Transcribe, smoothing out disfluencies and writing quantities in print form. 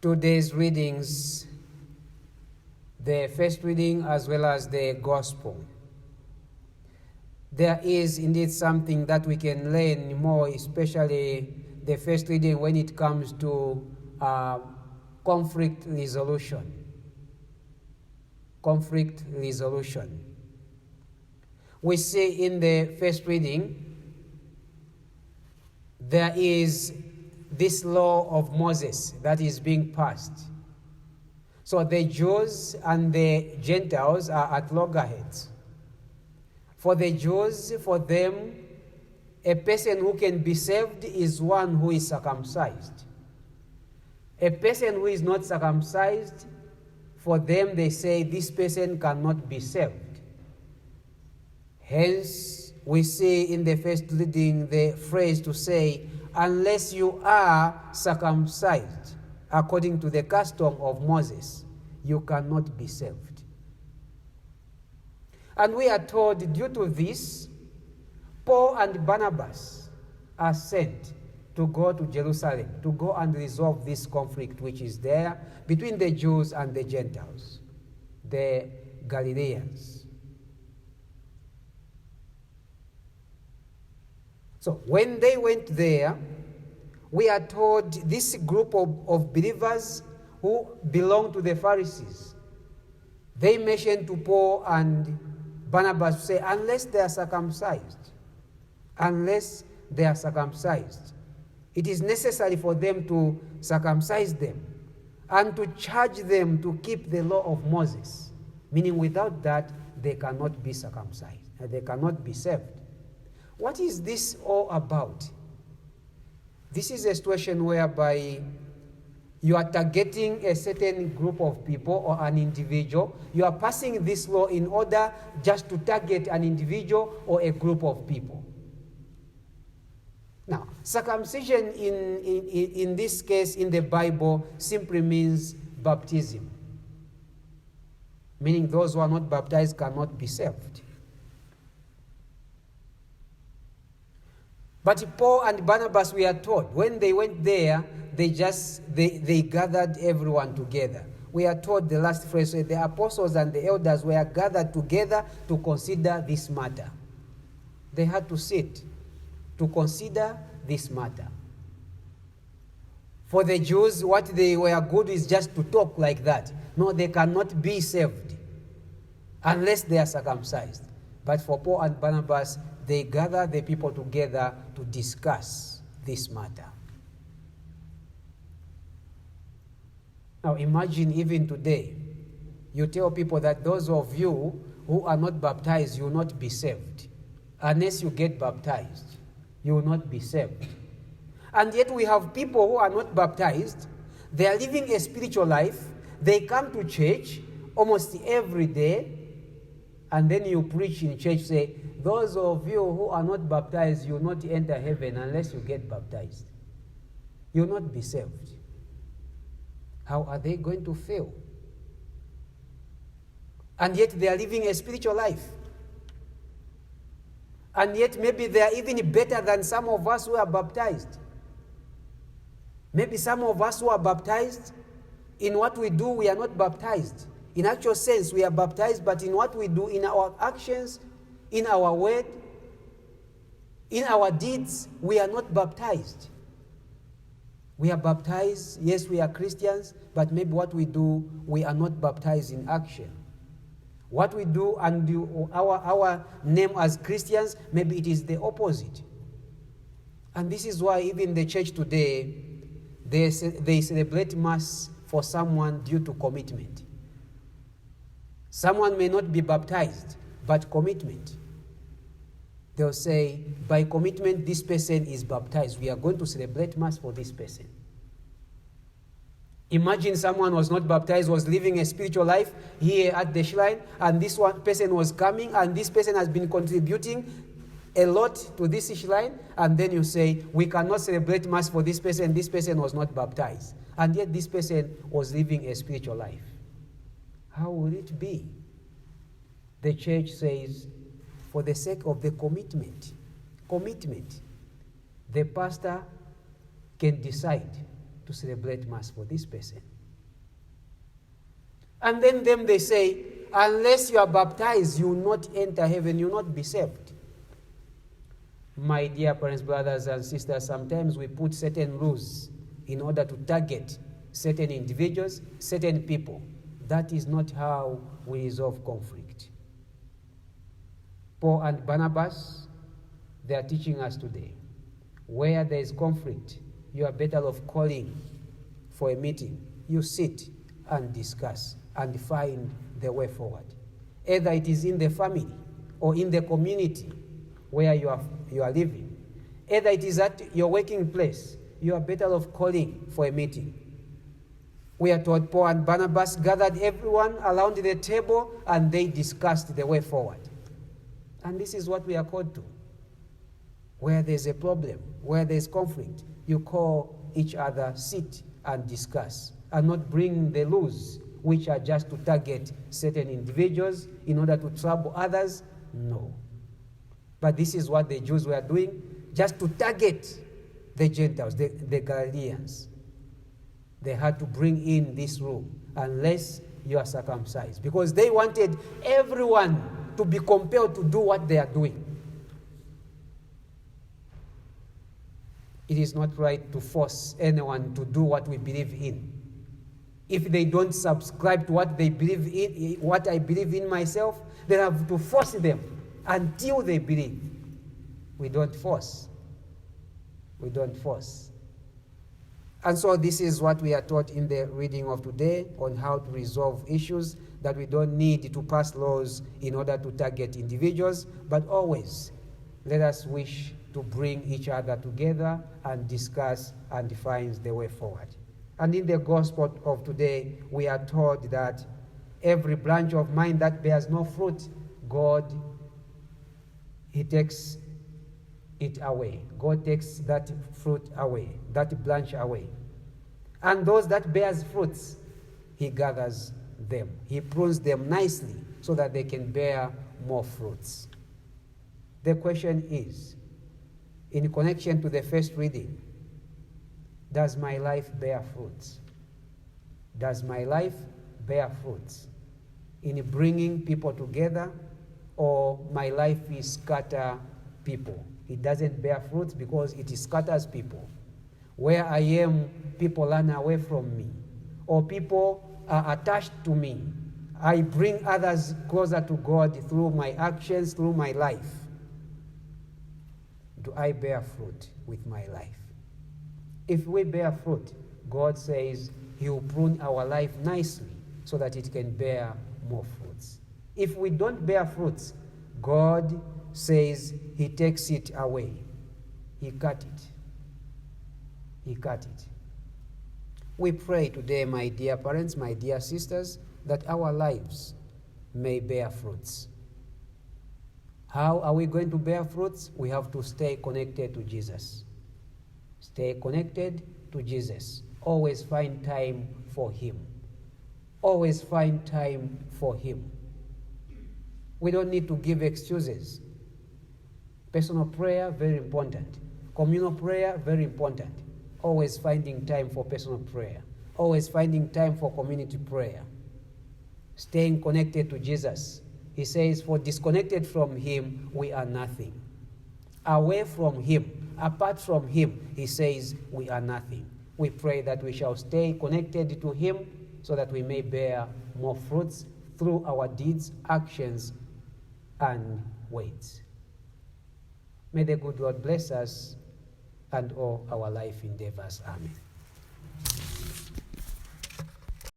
today's readings, the first reading as well as the gospel. There is indeed something that we can learn more, especially the first reading when it comes to conflict resolution. Conflict resolution. We see in the first reading, there is this law of Moses that is being passed. So the Jews and the Gentiles are at loggerheads. For the Jews, for them, a person who can be saved is one who is circumcised. A person who is not circumcised, for them they say this person cannot be saved. Hence, we see in the first reading the phrase to say, unless you are circumcised, according to the custom of Moses, you cannot be saved. And we are told, due to this, Paul and Barnabas are sent to go to Jerusalem, to go and resolve this conflict which is there between the Jews and the Gentiles, the Galileans. So when they went there, we are told this group of believers who belong to the Pharisees, they mentioned to Paul and Barnabas, say, unless they are circumcised, it is necessary for them to circumcise them and to charge them to keep the law of Moses, meaning without that they cannot be circumcised, they cannot be saved. What is this all about? This is a situation whereby you are targeting a certain group of people or an individual. You are passing this law in order just to target an individual or a group of people. Now, circumcision in this case in the Bible simply means baptism, meaning those who are not baptized cannot be saved. But Paul and Barnabas, we are told, when they went there, they gathered everyone together. We are told the last phrase, the apostles and the elders were gathered together to consider this matter. They had to sit to consider this matter. For the Jews, what they were good is just to talk like that. No, they cannot be saved unless they are circumcised. But for Paul and Barnabas, they gather the people together to discuss this matter. Now imagine even today, you tell people that those of you who are not baptized, you will not be saved. Unless you get baptized, you will not be saved. And yet we have people who are not baptized, they are living a spiritual life, they come to church almost every day, and then you preach in church, say, those of you who are not baptized, you will not enter heaven unless you get baptized. You will not be saved. How are they going to fail? And yet they are living a spiritual life. And yet maybe they are even better than some of us who are baptized. Maybe some of us who are baptized, in what we do, we are not baptized. In actual sense, we are baptized, but in what we do, in our actions, in our word, in our deeds, we are not baptized. We are baptized, yes, we are Christians, but maybe what we do, we are not baptized in action. What we do and do our name as Christians, maybe it is the opposite. And this is why even the church today, they celebrate Mass for someone due to commitment. Someone may not be baptized, but commitment. They'll say, by commitment, this person is baptized. We are going to celebrate Mass for this person. Imagine someone was not baptized, was living a spiritual life here at the shrine, and this one person was coming, and this person has been contributing a lot to this shrine, and then you say, we cannot celebrate Mass for this person was not baptized. And yet this person was living a spiritual life. How will it be? The church says, for the sake of the commitment, the pastor can decide to celebrate Mass for this person. And then they say, unless you are baptized, you will not enter heaven, you will not be saved. My dear parents, brothers and sisters, sometimes we put certain rules in order to target certain individuals, certain people. That is not how we resolve conflict. Paul and Barnabas, they are teaching us today, where there is conflict, you are better off calling for a meeting. You sit and discuss and find the way forward. Either it is in the family or in the community where you are living. Either it is at your working place, you are better off calling for a meeting. We are told Paul and Barnabas gathered everyone around the table and they discussed the way forward. And this is what we are called to. Where there's a problem, where there's conflict, you call each other, sit and discuss, and not bring the rules which are just to target certain individuals in order to trouble others. No. But this is what the Jews were doing, just to target the Gentiles, the Galileans. They had to bring in this rule, unless you are circumcised, because they wanted everyone to be compelled to do what they are doing. It is not right to force anyone to do what we believe in. If they don't subscribe to what they believe in, what I believe in myself, then I have to force them until they believe. We don't force. We don't force. And so this is what we are taught in the reading of today on how to resolve issues, that we don't need to pass laws in order to target individuals, but always let us wish to bring each other together and discuss and find the way forward. And in the gospel of today, we are told that every branch of mine that bears no fruit, God, He takes it away. God takes that fruit away, that branch away. And those that bears fruits, He gathers them. He prunes them nicely so that they can bear more fruits. The question is, in connection to the first reading, does my life bear fruits? Does my life bear fruits in bringing people together, or my life is scatter people? It doesn't bear fruits because it scatters people. Where I am, people run away from me, or people are attached to me. I bring others closer to God through my actions, through my life. Do I bear fruit with my life? If we bear fruit, God says He will prune our life nicely so that it can bear more fruits. If we don't bear fruits, God says He takes it away. He cut it. He cut it. We pray today, my dear parents, my dear sisters, that our lives may bear fruits. How are we going to bear fruits? We have to stay connected to Jesus. Stay connected to Jesus. Always find time for Him. Always find time for Him. We don't need to give excuses. Personal prayer, very important. Communal prayer, very important. Always finding time for personal prayer. Always finding time for community prayer. Staying connected to Jesus. He says, for disconnected from Him, we are nothing. Away from Him, apart from Him, He says, we are nothing. We pray that we shall stay connected to Him so that we may bear more fruits through our deeds, actions, and words. May the good Lord bless us and all our life endeavors. Amen.